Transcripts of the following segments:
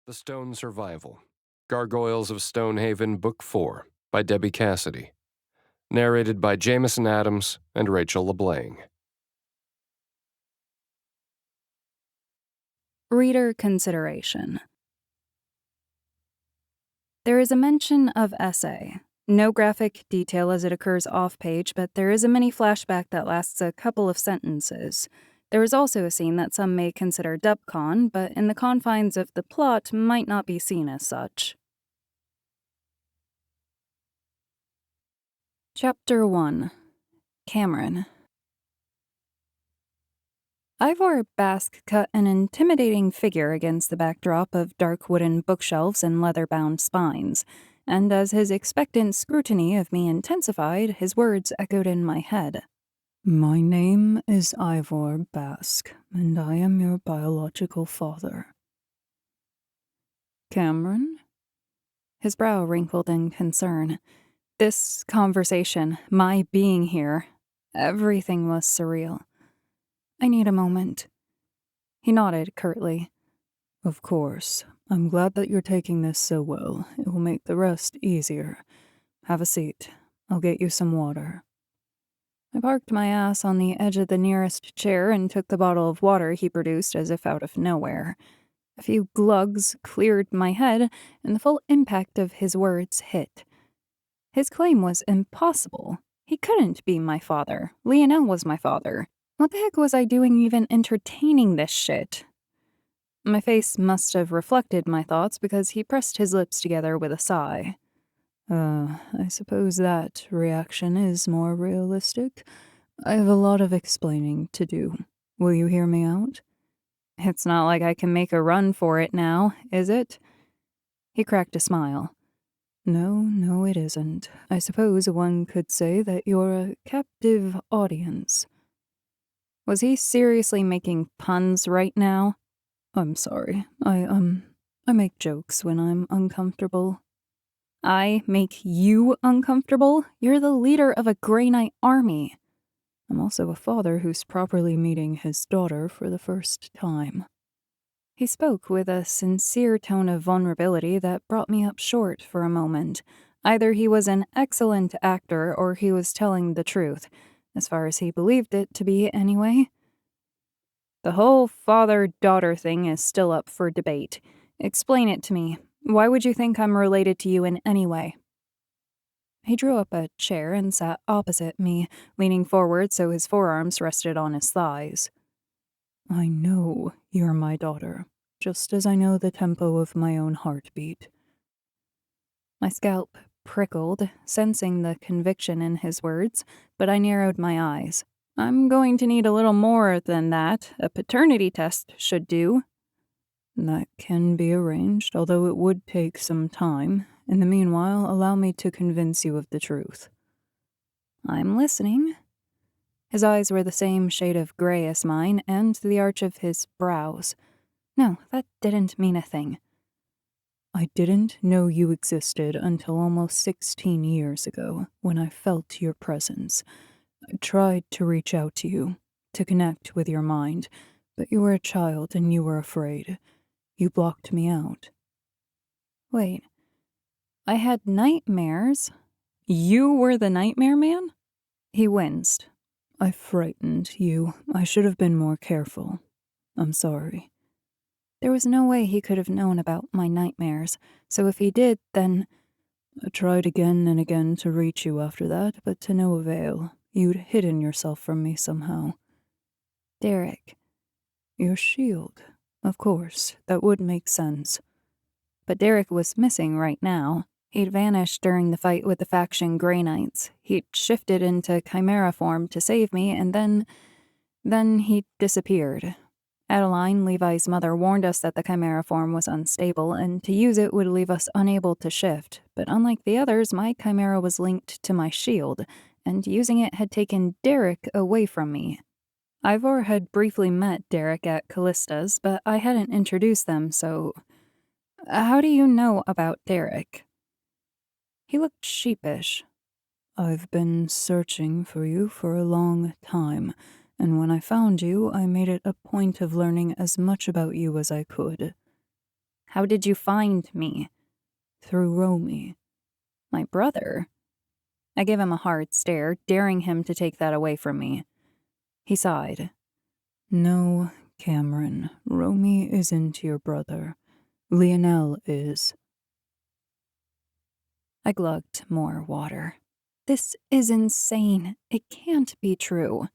The Stone Survival. Gargoyles of Stonehaven, Book 4, by Debbie Cassidy. Narrated by Jameson Adams and Rachel LeBlanc. Reader consideration. There is a mention of essay. No graphic detail as it occurs off-page, but there is a mini flashback that lasts a couple of sentences. There is also a scene that some may consider dubcon, but in the confines of the plot might not be seen as such. Chapter 1. Cameron. Ivor Bask cut an intimidating figure against the backdrop of dark wooden bookshelves and leather-bound spines, and as his expectant scrutiny of me intensified, his words echoed in my head. "My name is Ivor Bask, and I am your biological father." "Cameron?" His brow wrinkled in concern. This conversation, my being here, everything was surreal. "I need a moment." He nodded curtly. "Of course. I'm glad that you're taking this so well. It will make the rest easier. Have a seat. I'll get you some water." I parked my ass on the edge of the nearest chair and took the bottle of water he produced as if out of nowhere. A few glugs cleared my head, and the full impact of his words hit. His claim was impossible. He couldn't be my father. Lionel was my father. What the heck was I doing even entertaining this shit? My face must have reflected my thoughts because he pressed his lips together with a sigh. I suppose that reaction is more realistic. I have a lot of explaining to do. Will you hear me out?" "It's not like I can make a run for it now, is it?" He cracked a smile. No, it isn't. I suppose one could say that you're a captive audience." Was he seriously making puns right now? "I'm sorry. I make jokes when I'm uncomfortable." "I make you uncomfortable? You're the leader of a graynite army." "I'm also a father who's properly meeting his daughter for the first time." He spoke with a sincere tone of vulnerability that brought me up short for a moment. Either he was an excellent actor or he was telling the truth, as far as he believed it to be anyway. "The whole father-daughter thing is still up for debate. Explain it to me. Why would you think I'm related to you in any way?" He drew up a chair and sat opposite me, leaning forward so his forearms rested on his thighs. "I know you're my daughter, just as I know the tempo of my own heartbeat." My scalp prickled, sensing the conviction in his words, but I narrowed my eyes. "I'm going to need a little more than that. A paternity test should do." "That can be arranged, although it would take some time. In the meanwhile, allow me to convince you of the truth." "I'm listening." His eyes were the same shade of gray as mine, and the arch of his brows. No, that didn't mean a thing. "I didn't know you existed until almost 16 years ago, when I felt your presence. I tried to reach out to you, to connect with your mind, but you were a child and you were afraid. You blocked me out." "Wait, I had nightmares? You were the nightmare man?" He winced. "I frightened you. I should have been more careful. I'm sorry." There was no way he could have known about my nightmares, so if he did, then... "I tried again and again to reach you after that, but to no avail. You'd hidden yourself from me somehow." "Derek." "Your shield. Of course, that would make sense." But Derek was missing right now. He'd vanished during the fight with the faction graynites. He'd shifted into chimera form to save me, and then he disappeared. Adeline, Levi's mother, warned us that the chimera form was unstable, and to use it would leave us unable to shift. But unlike the others, my chimera was linked to my shield, and using it had taken Derek away from me. Ivor had briefly met Derek at Callista's, but I hadn't introduced them, so... How do you know about Derek? He looked sheepish. "I've been searching for you for a long time, and when I found you, I made it a point of learning as much about you as I could." How did you find me? Through Romy. My brother? I gave him a hard stare, daring him to take that away from me. He sighed. No, Cameron, Romy isn't your brother. Lionel is. I glugged more water. This is insane. It can't be true.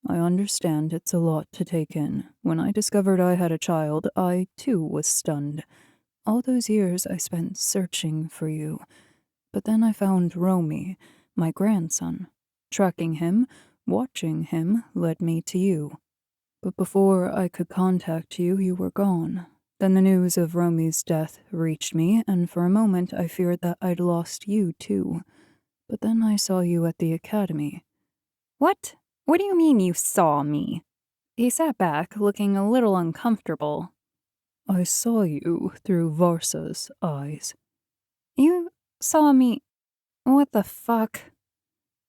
I understand it's a lot to take in. When I discovered I had a child, I, too, was stunned. All those years I spent searching for you. But then I found Romy, my grandson. Tracking him, watching him, led me to you. But before I could contact you, you were gone. Then the news of Romy's death reached me, and for a moment I feared that I'd lost you, too. But then I saw you at the academy. What? What do you mean you saw me? He sat back, looking a little uncomfortable. I saw you through Varsa's eyes. You saw me? What the fuck?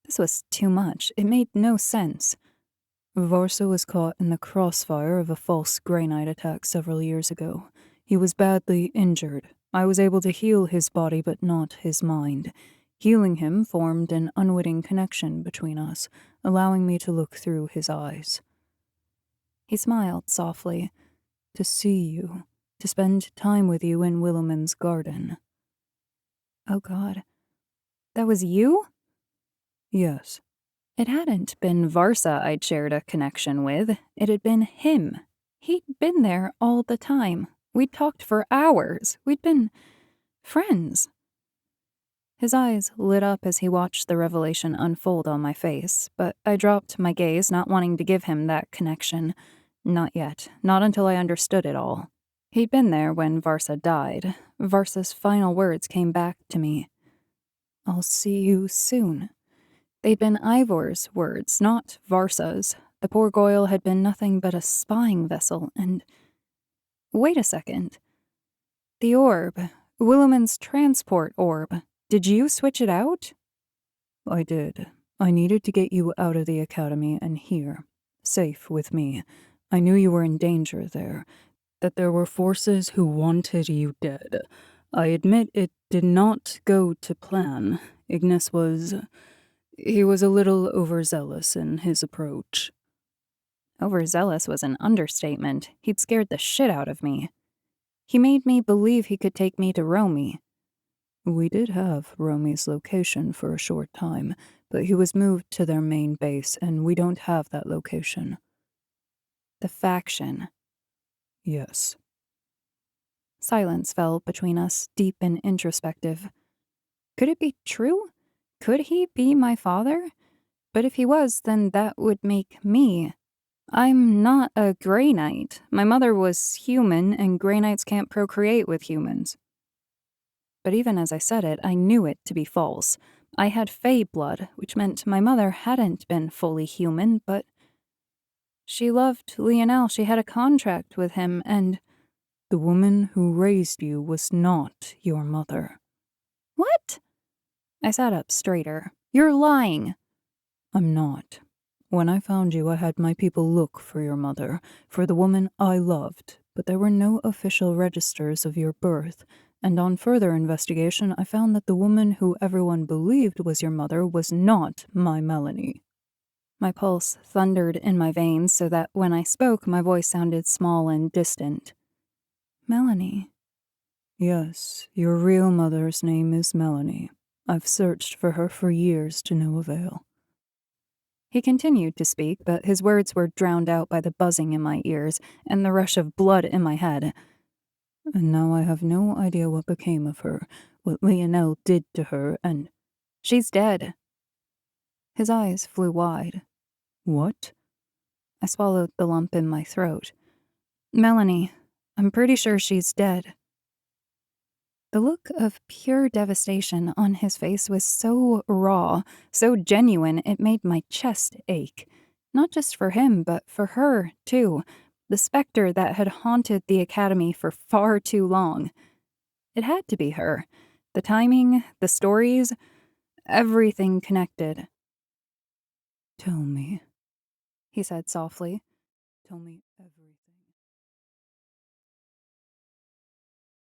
This was too much. It made no sense. Varsa was caught in the crossfire of a false graynite attack several years ago. He was badly injured. I was able to heal his body, but not his mind. Healing him formed an unwitting connection between us, allowing me to look through his eyes. He smiled softly. To see you, to spend time with you in Willoman's garden. Oh God. That was you? Yes. It hadn't been Varsa I'd shared a connection with. It had been him. He'd been there all the time. We'd talked for hours. We'd been friends. His eyes lit up as he watched the revelation unfold on my face, but I dropped my gaze, not wanting to give him that connection. Not yet. Not until I understood it all. He'd been there when Varsa died. Varsa's final words came back to me. I'll see you soon. They'd been Ivor's words, not Varsa's. The poor goyle had been nothing but a spying vessel, and... Wait a second. The orb. Willoman's transport orb. Did you switch it out? I did. I needed to get you out of the academy and here. Safe with me. I knew you were in danger there. That there were forces who wanted you dead. I admit it did not go to plan. Ignis was... He was a little overzealous in his approach. Overzealous was an understatement. He'd scared the shit out of me. He made me believe he could take me to Romy. We did have Romy's location for a short time, but he was moved to their main base, and we don't have that location. The faction. Yes. Silence fell between us, deep and introspective. Could it be true? Could he be my father? But if he was, then that would make me. I'm not a graynite. My mother was human, and graynites can't procreate with humans. But even as I said it, I knew it to be false. I had fae blood, which meant my mother hadn't been fully human, but... She loved Lionel. She had a contract with him, and... The woman who raised you was not your mother. What? I sat up straighter. You're lying. I'm not. When I found you, I had my people look for your mother, for the woman I loved, but there were no official registers of your birth, and on further investigation, I found that the woman who everyone believed was your mother was not my Melanie. My pulse thundered in my veins so that when I spoke, my voice sounded small and distant. Melanie. Yes, your real mother's name is Melanie. I've searched for her for years to no avail. He continued to speak, but his words were drowned out by the buzzing in my ears and the rush of blood in my head. And now I have no idea what became of her, what Lionel did to her, and... She's dead. His eyes flew wide. What? I swallowed the lump in my throat. Melanie, I'm pretty sure she's dead. The look of pure devastation on his face was so raw, so genuine, it made my chest ache. Not just for him, but for her, too. The specter that had haunted the academy for far too long. It had to be her. The timing, the stories, everything connected. Tell me, he said softly. Tell me